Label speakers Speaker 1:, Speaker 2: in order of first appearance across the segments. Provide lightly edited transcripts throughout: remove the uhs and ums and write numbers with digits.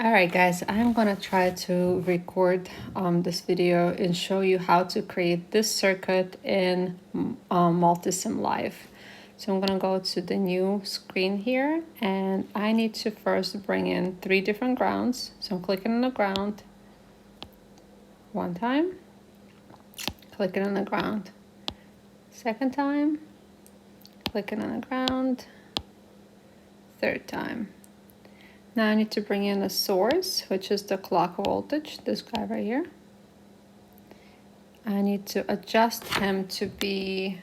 Speaker 1: Alright guys, I'm gonna try to record this video and show you how to create this circuit in MultiSim Live. So I'm gonna go to the new screen here, and I need to first bring in 3 different grounds. So I'm clicking on the ground one time, clicking on the ground second time, clicking on the ground third time. Now I need to bring in a source, which is the clock voltage, this guy right here. I need to adjust him to be,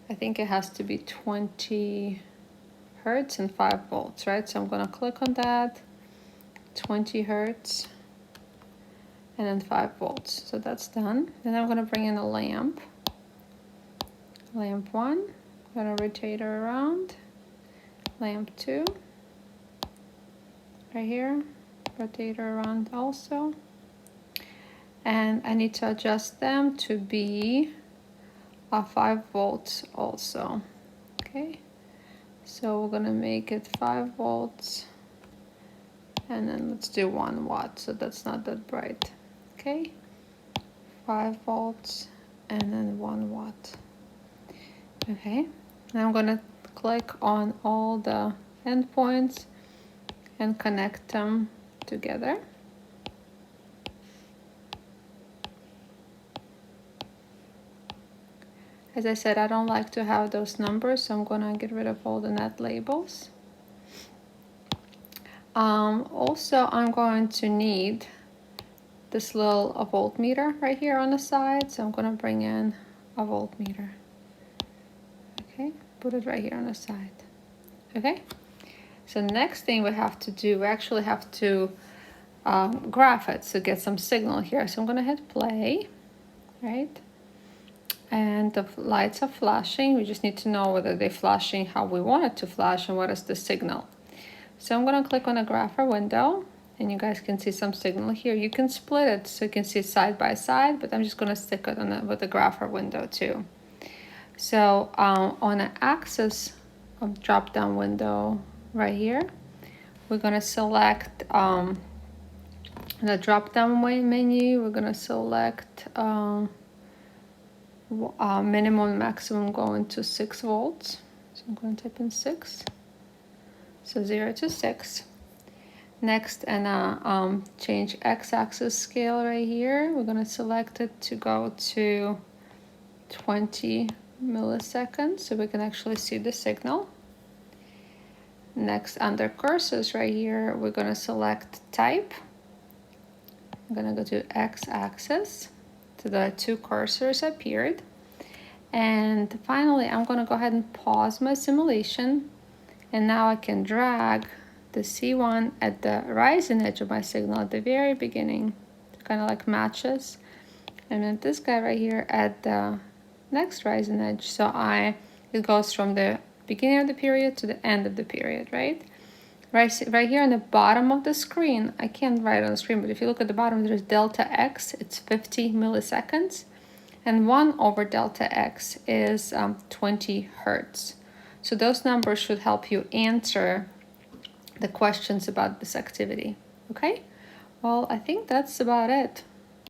Speaker 1: I think it has to be 20 hertz and 5 volts, right? So I'm gonna click on that, 20 hertz, and then 5 volts. So that's done. Then I'm gonna bring in a lamp. Lamp 1, I'm gonna rotate her around. Lamp 2. Right here, rotate around also, and I need to adjust them to be 5 volts also. Okay, so we're gonna make it 5 volts, and then let's do 1 watt, so that's not that bright. Okay, 5 volts and then 1 watt. Okay, now I'm gonna click on all the endpoints and connect them together. As I said, I don't like to have those numbers, so I'm gonna get rid of all the net labels. Also, I'm going to need this little voltmeter right here on the side, so I'm gonna bring in a voltmeter. Okay, put it right here on the side. Okay. So next thing we have to do, we actually have to graph it, so get some signal here. So I'm gonna hit play, right? And the lights are flashing. We just need to know whether they're flashing how we want it to flash and what is the signal. So I'm gonna click on the grapher window, and you guys can see some signal here. You can split it so you can see it side by side, but I'm just gonna stick it on with the grapher window too. So on the axis of drop-down window, right here, we're going to select the drop-down menu. We're going to select minimum, maximum going to 6 volts. So I'm going to type in 6. So 0 to 6. Next, and change x-axis scale right here. We're going to select it to go to 20 milliseconds so we can actually see the signal. Next, under cursors right here, we're going to select type. I'm going to go to x-axis, so the 2 cursors appeared. And finally, I'm going to go ahead and pause my simulation. And now I can drag the C1 at the rising edge of my signal at the very beginning, kind of like matches. And then this guy right here at the next rising edge. So it goes from the beginning of the period to the end of the period, right? Right here on the bottom of the screen, I can't write on the screen, but if you look at the bottom, there's delta x, it's 50 milliseconds, and 1 over delta x is 20 hertz. So those numbers should help you answer the questions about this activity, okay? Well, I think that's about it.